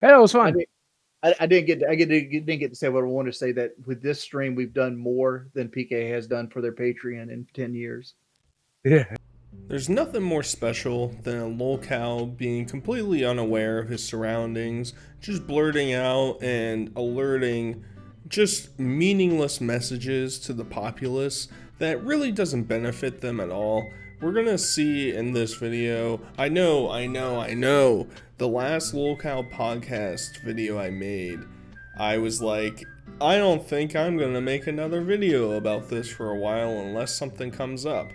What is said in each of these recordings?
Hey, it was I fun. didn't didn't get to say what I wanted to say, that with this stream, we've done more than PK has done for their Patreon in 10 years. Yeah. There's nothing more special than a lolcow being completely unaware of his surroundings, just blurting out and alerting just meaningless messages to the populace that really doesn't benefit them at all. We're gonna see in this video, I know, the last lolcow podcast video I made, I was like, I don't think I'm gonna make another video about this for a while unless something comes up.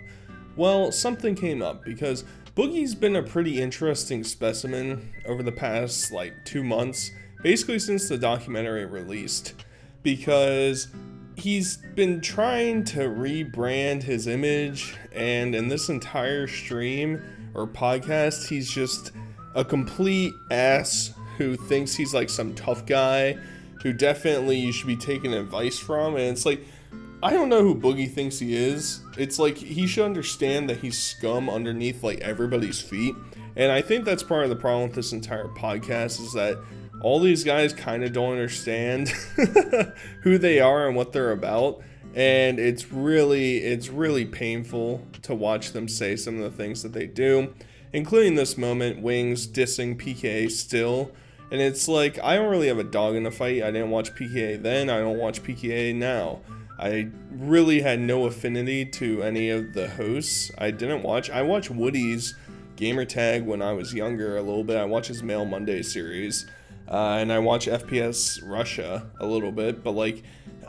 Well, something came up because Boogie's been a pretty interesting specimen over the past 2 months, basically since the documentary released, because he's been trying to rebrand his image, and in this entire stream or podcast, he's just a complete ass who thinks he's like some tough guy who definitely you should be taking advice from, and it's like, I don't know who Boogie thinks he is. It's like he should understand that he's scum underneath like everybody's feet. And I think that's part of the problem with this entire podcast is that all these guys kind of don't understand who they are and what they're about. And it's really painful to watch them say some of the things that they do, including this moment, Wings dissing PK still. And it's like, I don't really have a dog in the fight. I didn't watch PKA then, I don't watch PKA now. I really had no affinity to any of the hosts. I watched Woody's gamertag when I was younger a little bit. I watched his Mail Monday series. And I watch FPS Russia a little bit, but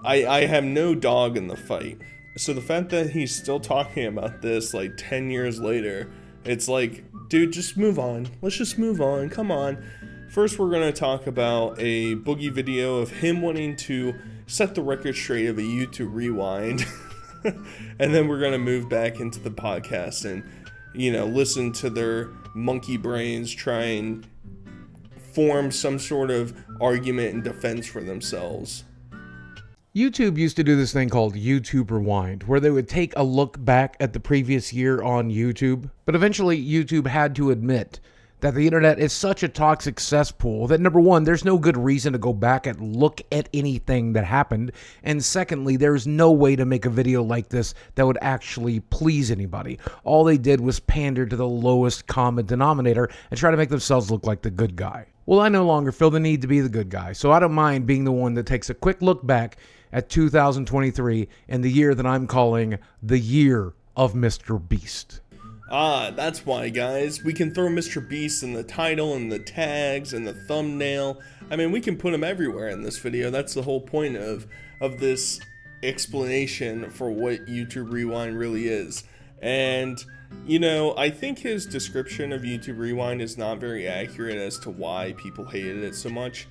I have no dog in the fight. So the fact that he's still talking about this 10 years later, it's like, dude, just move on. Let's just move on. Come on. First, we're going to talk about a Boogie video of him wanting to set the record straight of a YouTube rewind. And then we're going to move back into the podcast and, listen to their monkey brains try and form some sort of argument and defense for themselves. YouTube used to do this thing called YouTube Rewind, where they would take a look back at the previous year on YouTube. But eventually, YouTube had to admit that the internet is such a toxic cesspool that, number one, there's no good reason to go back and look at anything that happened. And secondly, there's no way to make a video like this that would actually please anybody. All they did was pander to the lowest common denominator and try to make themselves look like the good guy. Well, I no longer feel the need to be the good guy, so I don't mind being the one that takes a quick look back at 2023 and the year that I'm calling the year of Mr. Beast. Ah, that's why, guys. We can throw Mr. Beast in the title and the tags and the thumbnail. I mean, we can put him everywhere in this video. That's the whole point of this explanation for what YouTube Rewind really is. And, I think his description of YouTube Rewind is not very accurate as to why people hated it so much.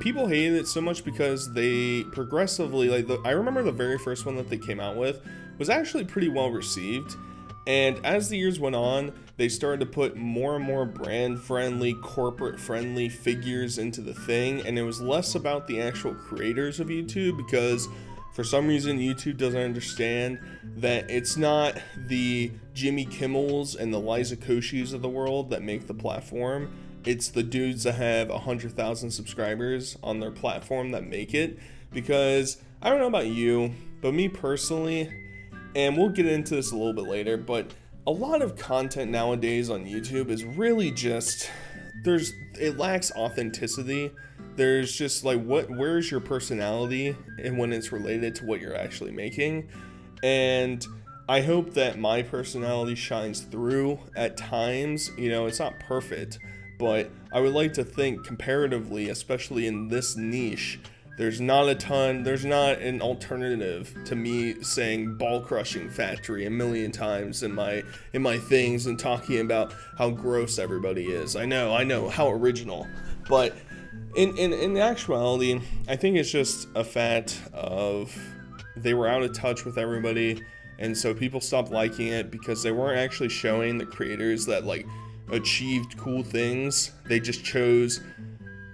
People hated it so much because they progressively, I remember the very first one that they came out with was actually pretty well received. And as the years went on, they started to put more and more brand-friendly, corporate-friendly figures into the thing, and it was less about the actual creators of YouTube, because for some reason YouTube doesn't understand that it's not the Jimmy Kimmels and the Liza Koshis of the world that make the platform. It's the dudes that have 100,000 subscribers on their platform that make it. Because I don't know about you, but me personally, and we'll get into this a little bit later, but a lot of content nowadays on YouTube is really just, it lacks authenticity. There's just where's your personality and when it's related to what you're actually making. And I hope that my personality shines through at times. It's not perfect, but I would like to think comparatively, especially in this niche, there's not an alternative to me saying ball crushing factory a million times in my things and talking about how gross everybody is. I know, how original. But in actuality, I think it's just a fact of they were out of touch with everybody, and so people stopped liking it because they weren't actually showing the creators that achieved cool things. They just chose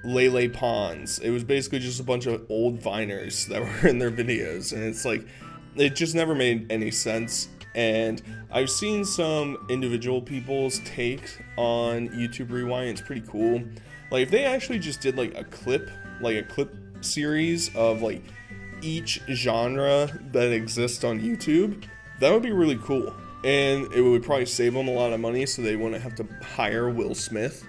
Lele Pons. It was basically just a bunch of old Viners that were in their videos, and it's it just never made any sense. And I've seen some individual people's take on YouTube Rewind. It's pretty cool. Like if they actually just did like a clip series of like each genre that exists on YouTube, that would be really cool. And it would probably save them a lot of money, so they wouldn't have to hire Will Smith.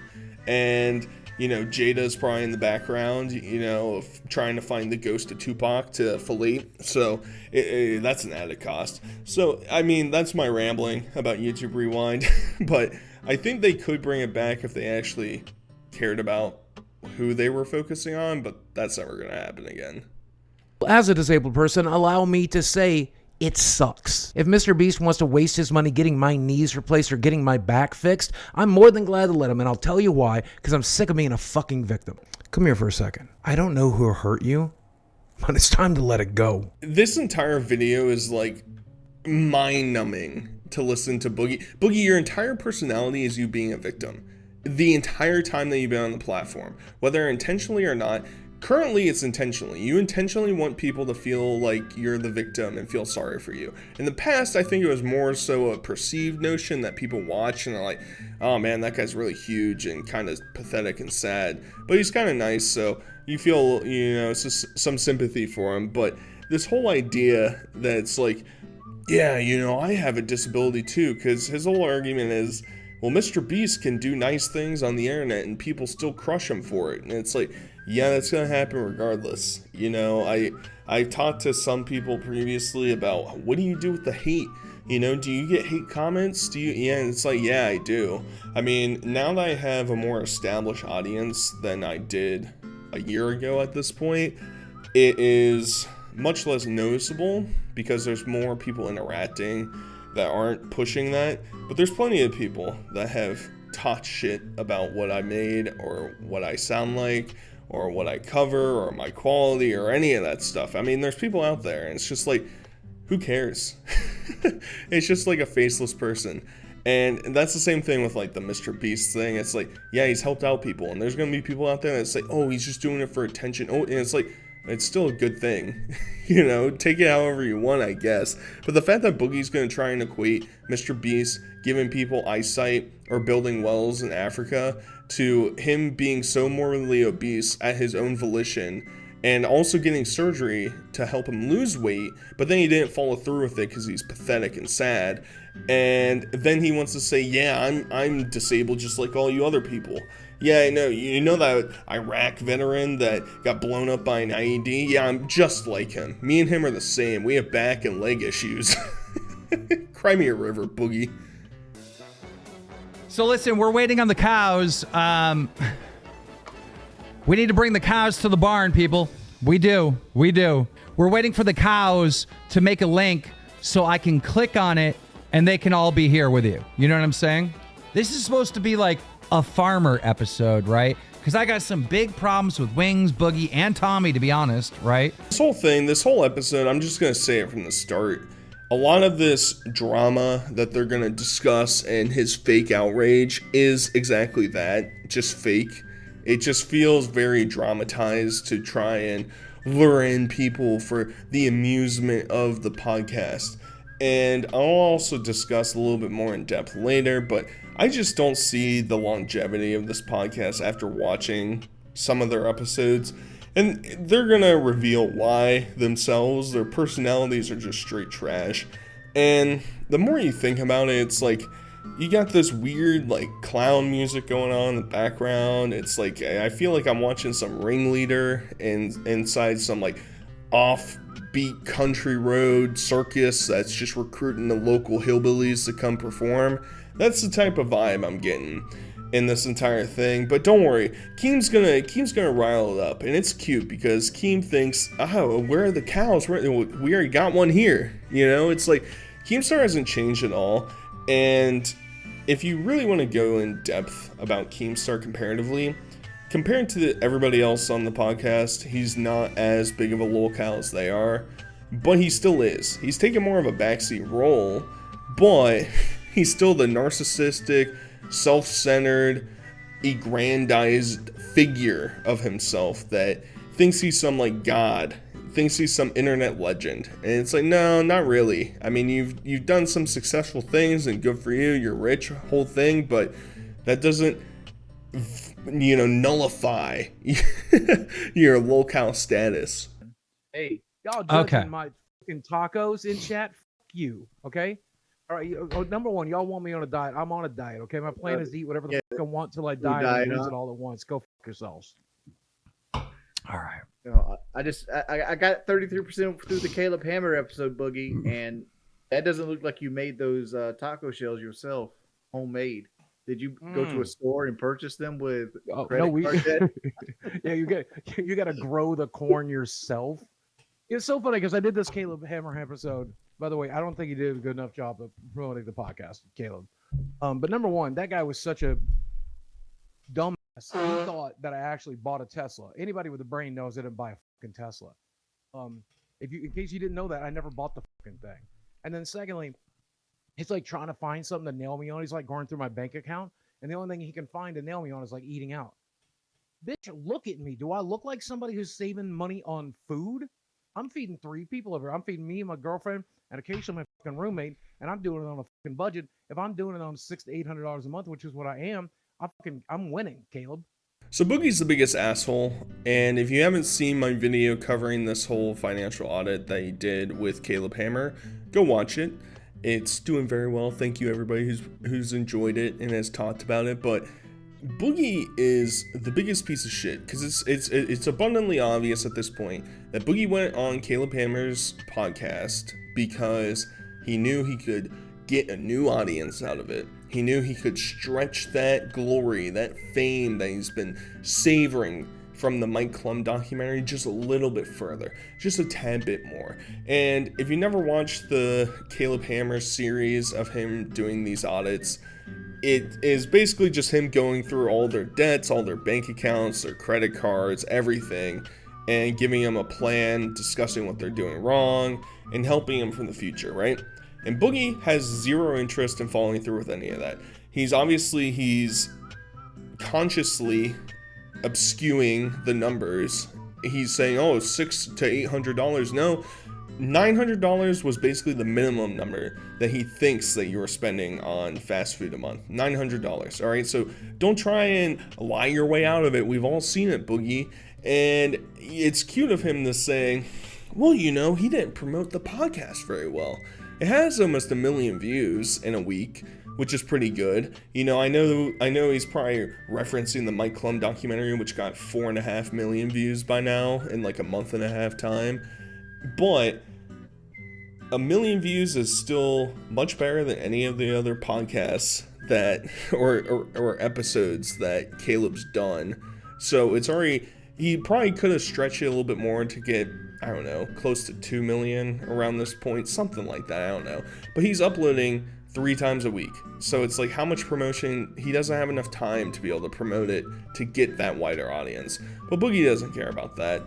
And, you know, Jada's probably in the background, you know, trying to find the ghost of Tupac to fillet. So that's an added cost. So, I mean, that's my rambling about YouTube Rewind. But I think they could bring it back if they actually cared about who they were focusing on. But that's never going to happen again. As a disabled person, allow me to say it sucks. If Mr. Beast wants to waste his money getting my knees replaced or getting my back fixed, I'm more than glad to let him, and I'll tell you why, because I'm sick of being a fucking victim. Come here for a second. I don't know who hurt you, but it's time to let it go. This entire video is like mind-numbing to listen to Boogie. Boogie, your entire personality is you being a victim. The entire time that you've been on the platform, whether intentionally or not. Currently, it's intentionally. You intentionally want people to feel like you're the victim and feel sorry for you. In the past, I think it was more so a perceived notion that people watch and are like, oh man, that guy's really huge and kind of pathetic and sad. But he's kind of nice, so you feel, you know, some sympathy for him. But this whole idea that it's like, yeah, you know, I have a disability too, because his whole argument is, well, Mr. Beast can do nice things on the internet and people still crush him for it. And it's like, yeah, that's gonna happen regardless. You know, I've talked to some people previously about what do you do with the hate? You know, do you get hate comments? Yeah, and it's like, yeah, I do. I mean, now that I have a more established audience than I did a year ago at this point, it is much less noticeable because there's more people interacting that aren't pushing that. But there's plenty of people that have talked shit about what I made or what I sound like, or what I cover, or my quality, or any of that stuff. I mean, there's people out there, and it's just like, who cares? It's just like a faceless person. And that's the same thing with like the Mr. Beast thing. It's like, yeah, he's helped out people, and there's gonna be people out there that say, oh, he's just doing it for attention. Oh, and it's like, it's still a good thing. You know, take it however you want, I guess. But the fact that Boogie's gonna try and equate Mr. Beast giving people eyesight or building wells in Africa to him being so morbidly obese at his own volition and also getting surgery to help him lose weight, but then he didn't follow through with it because he's pathetic and sad. And then he wants to say, yeah, I'm disabled just like all you other people. Yeah, I know. You know that Iraq veteran that got blown up by an IED? Yeah, I'm just like him. Me and him are the same. We have back and leg issues. Cry me a river, Boogie. So listen, we're waiting on the cows. We need to bring the cows to the barn, people. We do. We're waiting for the cows to make a link so I can click on it and they can all be here with you. You know what I'm saying? This is supposed to be like a farmer episode, right? Because I got some big problems with Wings, Boogie, and Tommy, to be honest, right? This whole episode, I'm just going to say it from the start. A lot of this drama that they're going to discuss and his fake outrage is exactly that, just fake. It just feels very dramatized to try and lure in people for the amusement of the podcast. And I'll also discuss a little bit more in depth later, but I just don't see the longevity of this podcast after watching some of their episodes. And they're gonna reveal why themselves. Their personalities are just straight trash. And the more you think about it, it's like you got this weird like clown music going on in the background. It's like I feel like I'm watching some Ringleader inside some like offbeat country road circus that's just recruiting the local hillbillies to come perform. That's the type of vibe I'm getting in this entire thing. But don't worry, Keem's gonna rile it up, and it's cute because Keem thinks, oh, where are the cows? We already got one here. You know, it's like Keemstar hasn't changed at all. And if you really want to go in depth about Keemstar comparatively, compared to everybody else on the podcast, he's not as big of a lolcow as they are, but he still is. He's taken more of a backseat role, but he's still the narcissistic, self-centered, aggrandized figure of himself that thinks he's some like god, thinks he's some internet legend. And it's like, no, not really. I mean, you've done some successful things and good for you, you're rich, whole thing, but that doesn't nullify your locale status. Hey, y'all judging Okay. my fucking tacos in chat? Fuck you, okay? All right, number one, y'all want me on a diet. I'm on a diet, okay? My plan is to eat whatever the fuck I want till I die diet, and lose huh? it all at once. Go fuck yourselves. All right. I got 33% through the Caleb Hammer episode, Boogie, and that doesn't look like you made those taco shells yourself, homemade. Did you go to a store and purchase them with credit card debt? Yeah, you got to grow the corn yourself. It's so funny because I did this Caleb Hammer episode. By the way, I don't think he did a good enough job of promoting the podcast, Caleb. But number one, that guy was such a dumbass. He thought that I actually bought a Tesla. Anybody with a brain knows I didn't buy a fucking Tesla. In case you didn't know that, I never bought the fucking thing. And then secondly, he's like trying to find something to nail me on. He's like going through my bank account, and the only thing he can find to nail me on is like eating out. Bitch, look at me. Do I look like somebody who's saving money on food? I'm feeding 3 people over here. I'm feeding me and my girlfriend and occasionally my fucking roommate, and I'm doing it on a fucking budget. If I'm doing it on $600 to $800 a month, which is what I am, I'm winning, Caleb. So Boogie's the biggest asshole, and if you haven't seen my video covering this whole financial audit that he did with Caleb Hammer, go watch it. It's doing very well. Thank you everybody who's enjoyed it and has talked about it. But Boogie is the biggest piece of shit because it's abundantly obvious at this point that Boogie went on Caleb Hammer's podcast because he knew he could get a new audience out of it. He knew he could stretch that glory, that fame that he's been savoring from the Mike Klum documentary just a little bit further, just a tad bit more. And if you never watched the Caleb Hammer series of him doing these audits, it is basically just him going through all their debts, all their bank accounts, their credit cards, everything, and giving them a plan, discussing what they're doing wrong, and helping them for the future, right? And Boogie has zero interest in following through with any of that. He's consciously obscuing the numbers. He's saying, oh, $600 to $800. No, $900 was basically the minimum number that he thinks that you are spending on fast food a month. $900. All right, so don't try and lie your way out of it. We've all seen it, Boogie. And it's cute of him to say, well, he didn't promote the podcast very well. It has almost 1 million views in a week, which is pretty good. I know he's probably referencing the Mike Klum documentary, which got 4.5 million views by now in like a month and a half time. But 1 million views is still much better than any of the other podcasts that or episodes that Caleb's done. So it's already, he probably could have stretched it a little bit more to get, I don't know, close to 2 million around this point, something like that, I don't know. But he's uploading 3 times a week. So it's like how much promotion, he doesn't have enough time to be able to promote it to get that wider audience. But Boogie doesn't care about that.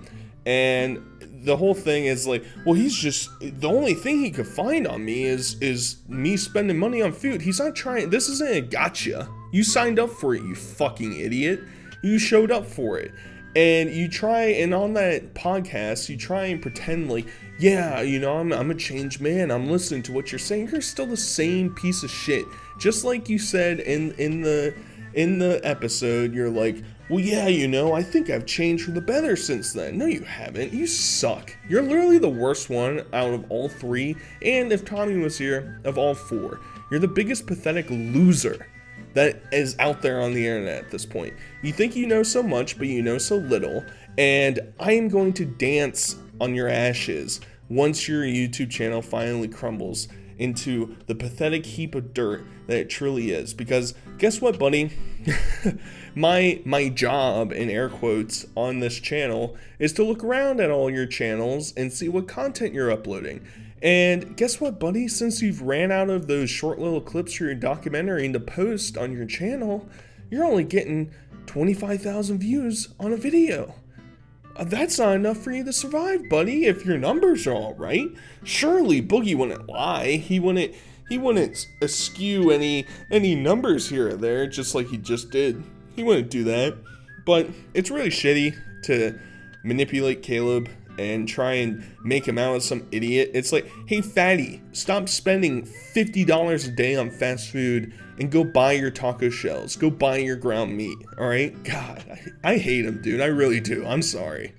And the whole thing is like, well, he's just, the only thing he could find on me is me spending money on food. He's not trying, this isn't a gotcha. You signed up for it, you fucking idiot. You showed up for it. And you try, and on that podcast, you try and pretend like, yeah, I'm a changed man. I'm listening to what you're saying. You're still the same piece of shit. Just like you said in the episode, you're like, well, yeah, I think I've changed for the better since then. No, you haven't. You suck. You're literally the worst one out of all 3. And if Tommy was here, of all 4. You're the biggest pathetic loser that is out there on the internet at this point. You think you know so much, but you know so little, and I am going to dance on your ashes once your YouTube channel finally crumbles into the pathetic heap of dirt that it truly is. Because guess what, buddy? my job, in air quotes, on this channel is to look around at all your channels and see what content you're uploading. And guess what, buddy? Since you've ran out of those short little clips for your documentary to post on your channel, you're only getting 25,000 views on a video. That's not enough for you to survive, buddy, if your numbers are all right. Surely Boogie wouldn't lie. He wouldn't eschew any numbers here or there, just like he just did. He wouldn't do that. But it's really shitty to manipulate Caleb and try and make him out as some idiot. It's like, hey fatty, stop spending $50 a day on fast food and go buy your taco shells. Go buy your ground meat. All right? God, I hate him, dude. I really do. I'm sorry.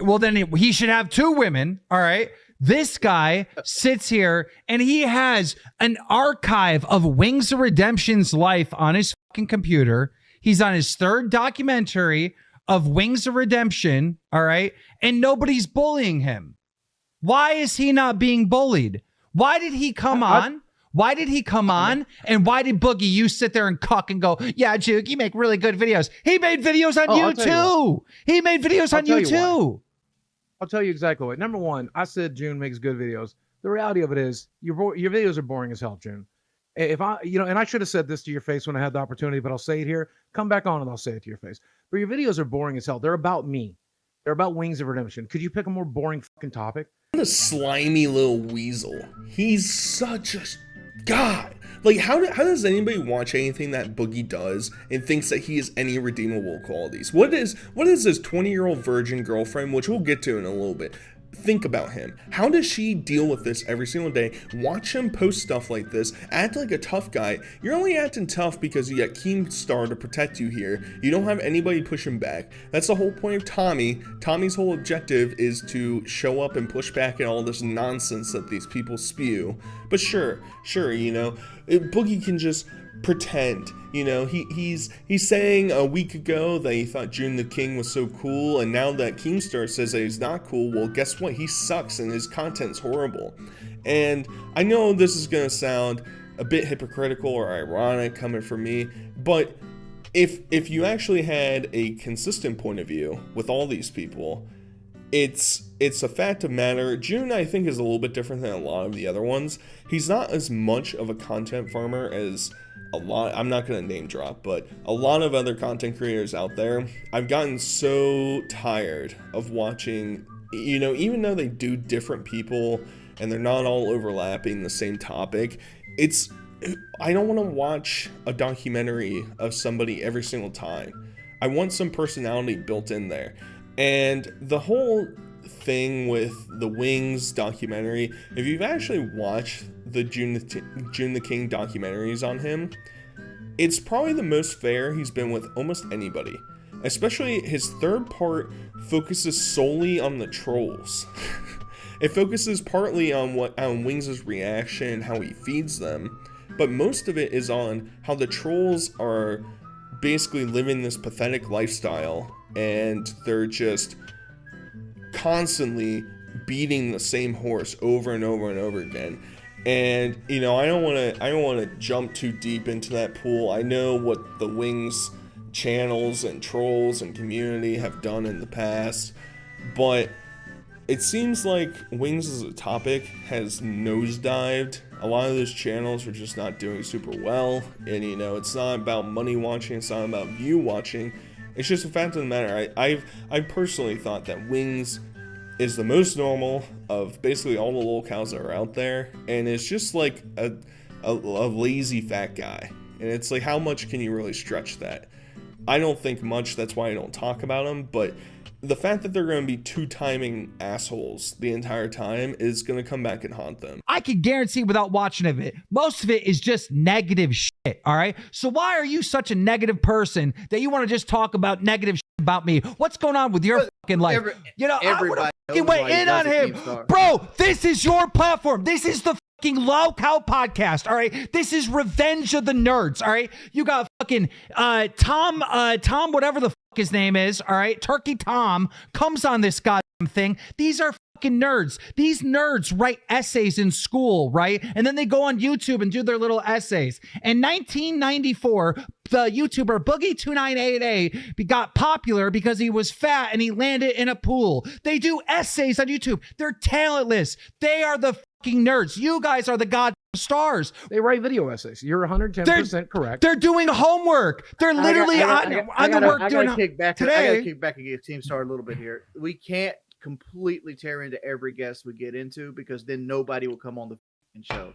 Well, then he should have 2 women. All right. This guy sits here and he has an archive of Wings of Redemption's life on his fucking computer. He's on his 3rd documentary of Wings of Redemption. All right. And nobody's bullying him. Why is he not being bullied? Why did he come on? Why did he come on? And why did Boogie, you sit there and cuck and go, yeah, Juke, you make really good videos. He made videos on you too. He made videos on you too. I'll tell you exactly what. Number one, I said June makes good videos. The reality of it is your videos are boring as hell, June. If I, and I should have said this to your face when I had the opportunity, but I'll say it here. Come back on and I'll say it to your face. But your videos are boring as hell. They're about me. They're about Wings of Redemption. Could you pick a more boring fucking topic? The slimy little weasel. He's such a god. Like, how does anybody watch anything that Boogie does and thinks that he has any redeemable qualities? What is this 20-year-old virgin girlfriend, which we'll get to in a little bit? Think about him. How does she deal with this every single day? Watch him post stuff like this, act like a tough guy. You're only acting tough because you got Keemstar to protect you here. You don't have anybody pushing back. That's the whole point of Tommy. Tommy's whole objective is to show up and push back at all this nonsense that these people spew. But sure, Boogie can just pretend. He's saying a week ago that he thought June the King was so cool, and now that Keemstar says that he's not cool, well, guess what? He sucks and his content's horrible. And I know this is gonna sound a bit hypocritical or ironic coming from me, but if you actually had a consistent point of view with all these people, it's a fact of matter. June, I think, is a little bit different than a lot of the other ones. He's not as much of a content farmer as a lot, I'm not going to name drop, but a lot of other content creators out there. I've gotten so tired of watching, even though they do different people and they're not all overlapping the same topic, I don't want to watch a documentary of somebody every single time. I want some personality built in there. And the whole thing with the Wings documentary, if you've actually watched the June the King documentaries on him, it's probably the most fair he's been with almost anybody. Especially his 3rd part focuses solely on the trolls. It focuses partly on Wings' reaction, how he feeds them, but most of it is on how the trolls are basically living this pathetic lifestyle, and they're just constantly beating the same horse over and over and over again. And I don't want to jump too deep into that pool. I know what the Wings channels and trolls and community have done in the past, but it seems like Wings as a topic has nosedived. A lot of those channels are just not doing super well, and it's not about money watching, it's not about view watching. It's just a fact of the matter. I personally thought that Wings is the most normal of basically all the lolcows that are out there, and it's just like a lazy fat guy. And it's like, how much can you really stretch that? I don't think much, that's why I don't talk about him, but the fact that they're going to be 2-timing assholes the entire time is going to come back and haunt them. I can guarantee without watching of it, most of it is just negative shit, all right? So why are you such a negative person that you want to just talk about negative shit about me? What's going on with your fucking life? I would have fucking went in on him. Bro, this is your platform. This is the fucking Low Cow podcast, all right? This is Revenge of the Nerds, all right? You got fucking Tom, whatever the fuck his name is, all right? Turkey Tom comes on this goddamn thing. These are fucking nerds. These nerds write essays in school, right? And then they go on YouTube and do their little essays. In 1994, the YouTuber Boogie2988 got popular because he was fat and he landed in a pool. They do essays on YouTube. They're talentless. They are the fucking nerds. You guys are the goddamn stars. They write video essays. You're 110% correct. They're doing homework. They're literally on the work doing today. I gotta kick back and give Keemstar a little bit here. We can't completely tear into every guest we get into, because then nobody will come on the show.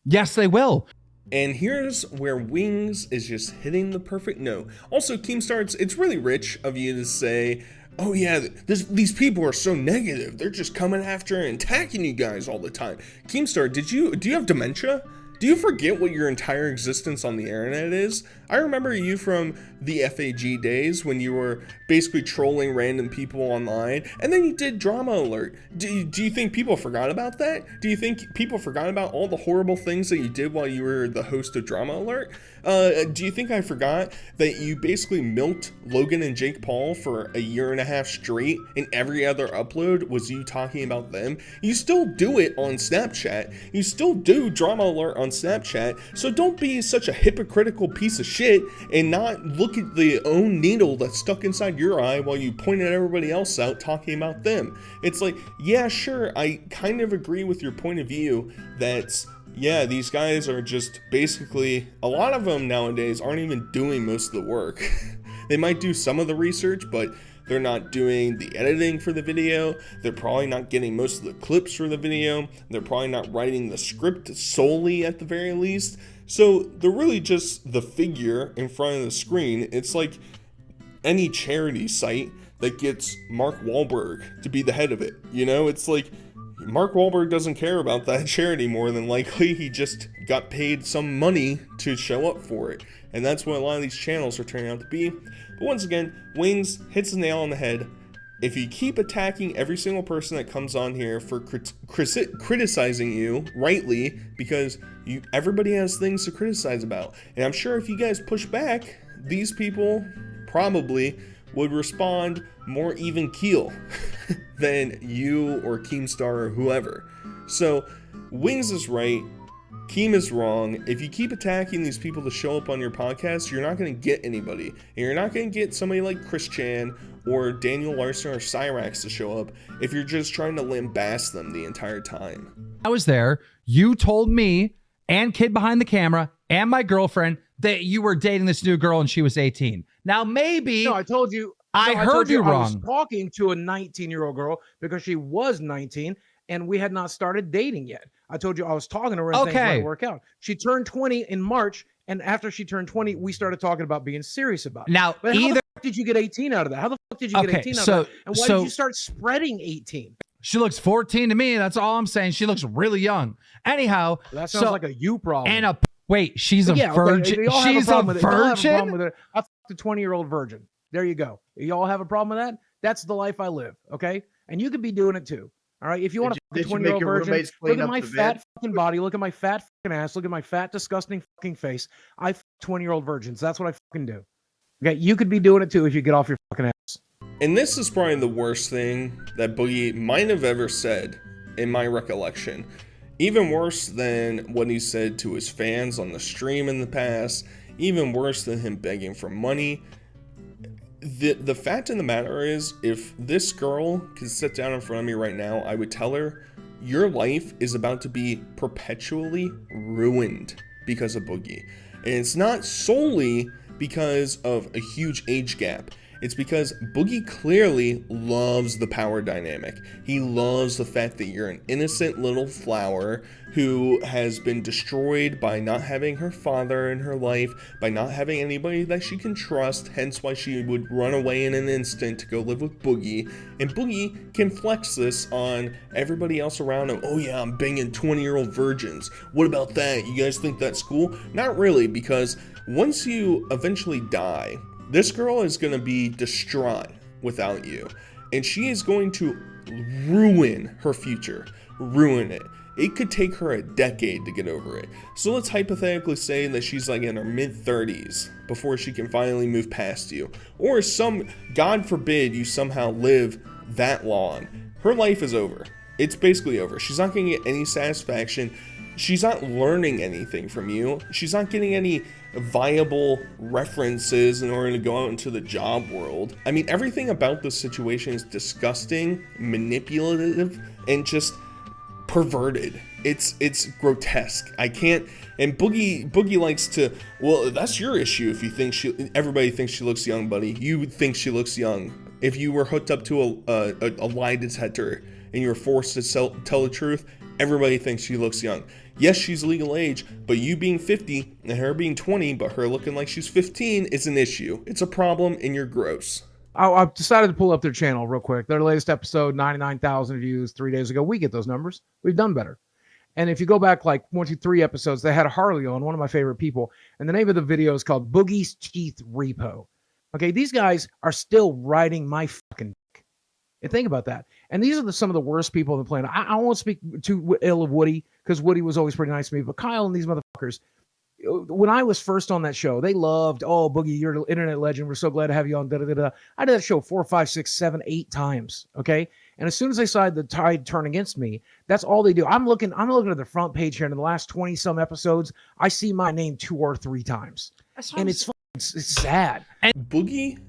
Yes, they will. And here's where Wings is just hitting the perfect note. Also, Keemstar, it's really rich of you to say, oh yeah, these people are so negative. They're just coming after and attacking you guys all the time. Keemstar, do you have dementia? Do you forget what your entire existence on the internet is? I remember you from the FAG days when you were basically trolling random people online, and then you did Drama Alert. Do you think people forgot about that? Do you think people forgot about all the horrible things that you did while you were the host of Drama Alert? Do you think I forgot that you basically milked Logan and Jake Paul for a year and a half straight, and every other upload was you talking about them? You still do it on Snapchat. You still do Drama Alert on Snapchat, so don't be such a hypocritical piece of shit and not look at the own needle that's stuck inside your eye while you point at everybody else out talking about them. It's like, yeah, sure, I kind of agree with your point of view that, yeah, these guys are just basically, a lot of them nowadays aren't even doing most of the work. They might do some of the research, but they're not doing the editing for the video. They're probably not getting most of the clips for the video. They're probably not writing the script solely at the very least. So they're really just the figure in front of the screen. It's like any charity site that gets Mark Wahlberg to be the head of it. You know, it's like Mark Wahlberg doesn't care about that charity more than likely. He just got paid some money to show up for it. And that's what a lot of these channels are turning out to be. But once again, Wings hits the nail on the head. If you keep attacking every single person that comes on here for criticizing you rightly, because everybody has things to criticize about. And I'm sure if you guys push back, these people probably would respond more even keel than you or Keemstar or whoever. So Wings is right. Keem is wrong. If you keep attacking these people to show up on your podcast, you're not going to get anybody. And you're not going to get somebody like Chris Chan or Daniel Larson or Cyrax to show up if you're just trying to lambast them the entire time. I was there. You told me and kid behind the camera and my girlfriend that you were dating this new girl and she was 18. Now, maybe... No, I told you. I heard you I wrong. was talking to a 19-year-old girl because she was 19 and we had not started dating yet. I told you I was talking to her and things might work out. She turned 20 in March, and after she turned 20, we started talking about being serious about it. Now, but how the fuck did you get 18 out of that? How the fuck did you get 18 out of that? And why did you start spreading 18? She looks 14 to me. That's all I'm saying. She looks really young. Anyhow, that sounds like a you problem. And wait, she's a virgin. Okay, she's a virgin. I fucked a 20-year-old virgin. There you go. Y'all have a problem with that? That's the life I live. Okay, and you could be doing it too. All right, if you want to fuck a 20-year-old virgin, look at my fat fucking body, look at my fat fucking ass, look at my fat, disgusting fucking face. I fuck 20-year-old virgins. That's what I fucking do. Okay, you could be doing it too if you get off your fucking ass. And this is probably the worst thing that Boogie might have ever said, in my recollection. Even worse than what he said to his fans on the stream in the past. Even worse than him begging for money. The fact of the matter is, if this girl could sit down in front of me right now, I would tell her, your life is about to be perpetually ruined because of Boogie. And it's not solely because of a huge age gap. It's because Boogie clearly loves the power dynamic. He loves the fact that you're an innocent little flower who has been destroyed by not having her father in her life, by not having anybody that she can trust, hence why she would run away in an instant to go live with Boogie. And Boogie can flex this on everybody else around him. Oh yeah, I'm banging 20-year-old virgins. What about that? You guys think that's cool? Not really, because once you eventually die, this girl is going to be distraught without you, and she is going to ruin her future, ruin it. It could take her a decade to get over it. So let's hypothetically say that she's like in her mid-30s before she can finally move past you, or God forbid you somehow live that long. Her life is over. It's basically over. She's not going to get any satisfaction. She's not learning anything from you. She's not getting any viable references in order to go out into the job world. I mean, everything about this situation is disgusting, manipulative, and just perverted. It's grotesque. I can't. And Boogie likes to. Well, that's your issue. If you think everybody thinks she looks young, buddy. You would think she looks young if you were hooked up to a lie detector and you were forced to tell the truth. Everybody thinks she looks young. Yes, she's legal age, but you being 50 and her being 20, but her looking like she's 15 is an issue. It's a problem, and you're gross. I've decided to pull up their channel real quick. Their latest episode, 99,000 views 3 days ago. We get those numbers. We've done better. And if you go back like 1, 2, 3 episodes, they had Harley on, one of my favorite people. And the name of the video is called Boogie's Teeth Repo. Okay, these guys are still riding my fucking dick. And think about that. And these are some of the worst people on the planet. I won't speak too ill of Woody, because Woody was always pretty nice to me. But Kyle and these motherfuckers, when I was first on that show, they loved, oh, Boogie, you're an internet legend. We're so glad to have you on. Da, da, da, da. I did that show 4, 5, 6, 7, 8 times. Okay. And as soon as they decide the tide turn against me, that's all they do. I'm looking at the front page here, and in the last 20 some episodes, I see my name 2 or 3 times. And it's sad. Boogie,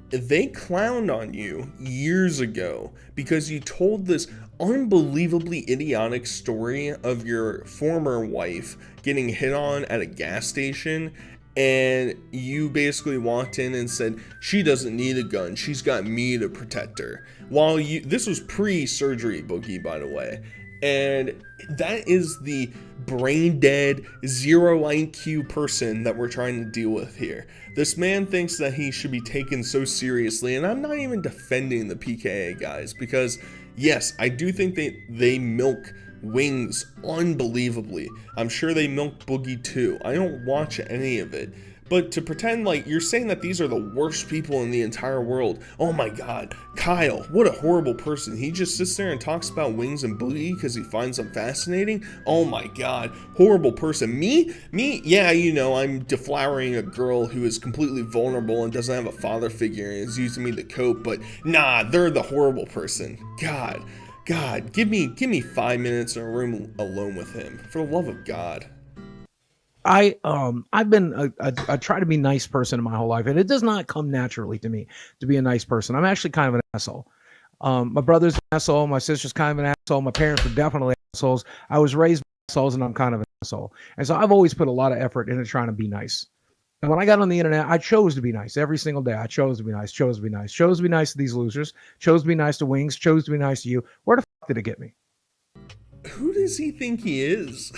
they clowned on you years ago because you told this unbelievably idiotic story of your former wife getting hit on at a gas station, and you basically walked in and said, she doesn't need a gun, she's got me to protect her. This was pre-surgery, Boogie, by the way. And that is the brain dead, 0 IQ person that we're trying to deal with here. This man thinks that he should be taken so seriously, and I'm not even defending the PKA guys, because yes, I do think they milk Wings unbelievably. I'm sure they milk Boogie too. I don't watch any of it. But to pretend like you're saying that these are the worst people in the entire world. Oh my God, Kyle, what a horrible person. He just sits there and talks about Wings and Boogie because he finds them fascinating. Oh my God, horrible person. Me, yeah, you know, I'm deflowering a girl who is completely vulnerable and doesn't have a father figure and is using me to cope, but nah, they're the horrible person. God, give me 5 minutes in a room alone with him, for the love of God. I've been a try to be nice person in my whole life, and it does not come naturally to me to be a nice person. I'm actually kind of an asshole. My brother's an asshole. My sister's kind of an asshole. My parents were definitely assholes. I was raised by assholes, and I'm kind of an asshole. And so I've always put a lot of effort into trying to be nice. And when I got on the internet, I chose to be nice every single day. I chose to be nice, chose to be nice to these losers, chose to be nice to Wings, chose to be nice to you. Where the fuck did it get me? Who does he think he is?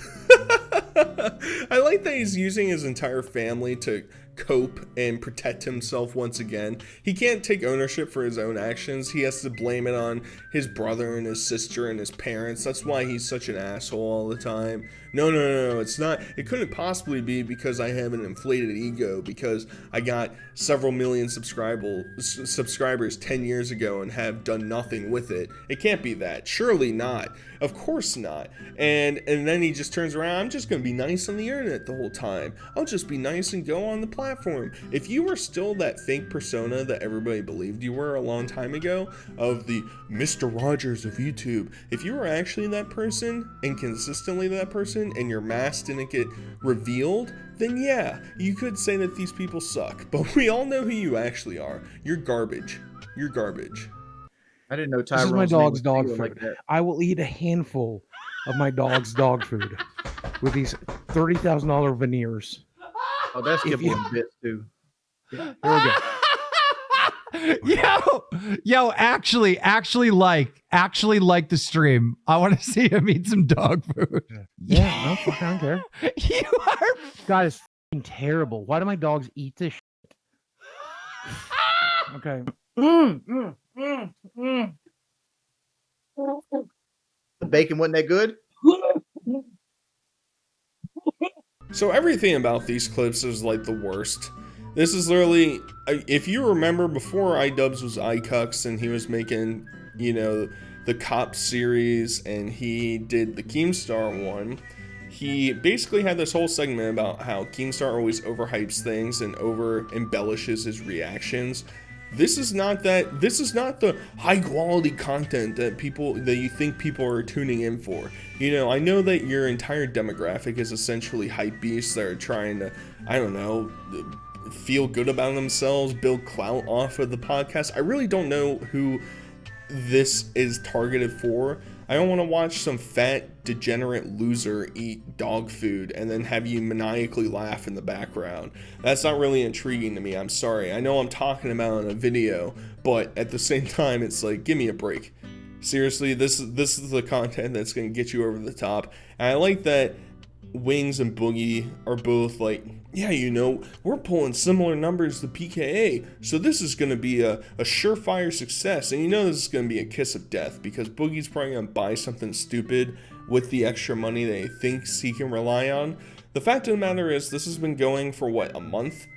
I like that he's using his entire family to cope and protect himself once again. He can't take ownership for his own actions. He has to blame it on his brother and his sister and his parents. That's why he's such an asshole all the time. No, it's not. It couldn't possibly be because I have an inflated ego because I got several million subscribers 10 years ago and have done nothing with it. It can't be that. Surely not. Of course not. And then he just turns around. I'm just going to be nice on the internet the whole time. I'll just be nice and go on the platform. If you were still that fake persona that everybody believed you were a long time ago of the Mr. Rogers of YouTube, if you were actually that person and consistently that person and your mask didn't get revealed, then yeah, you could say that these people suck. But we all know who you actually are. You're garbage. You're garbage. I didn't know This is my dog's dog food. Like I will eat a handful of my dog's dog food with these $30,000 veneers. Oh, that's Kibble bits too. Yeah, here we go. Yo, actually like the stream. I want to see him eat some dog food. Yeah, no, fuck, I don't care. You are. God, it's fucking terrible. Why do my dogs eat this shit? Okay. The bacon wasn't that good? So everything about these clips is like the worst. This is literally, if you remember before iDubbbz was iCucks and he was making, you know, the cop series and he did the Keemstar one, he basically had this whole segment about how Keemstar always overhypes things and over embellishes his reactions. This is not that. This is not the high quality content that you think people are tuning in for. You know, I know that your entire demographic is essentially hype beasts that are trying to, I don't know, feel good about themselves, build clout off of the podcast. I really don't know who this is targeted for. I don't want to watch some fat, degenerate loser eat dog food and then have you maniacally laugh in the background. That's not really intriguing to me. I'm sorry. I know I'm talking about in a video, but at the same time, it's like, give me a break. Seriously, this is the content that's going to get you over the top. And I like that Wings and Boogie are both like, yeah, you know, we're pulling similar numbers to PKA, so this is going to be a surefire success. And you know this is going to be a kiss of death because Boogie's probably going to buy something stupid with the extra money that he thinks he can rely on. The fact of the matter is, this has been going for what, a month,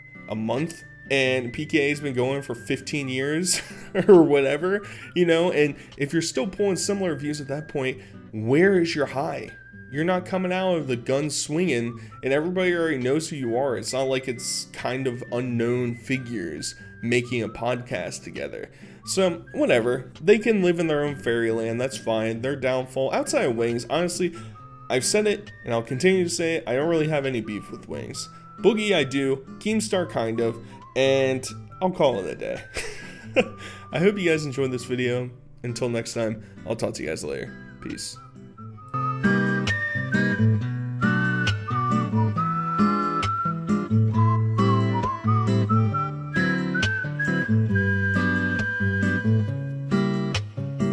and PKA's been going for 15 years or whatever, you know. And if you're still pulling similar views at that point, where is your high? You're not coming out of the gun swinging, and everybody already knows who you are. It's not like it's kind of unknown figures making a podcast together. So, whatever. They can live in their own fairyland. That's fine. Their downfall, outside of Wings, honestly, I've said it, and I'll continue to say it. I don't really have any beef with Wings. Boogie, I do. Keemstar, kind of. And I'll call it a day. I hope you guys enjoyed this video. Until next time, I'll talk to you guys later. Peace.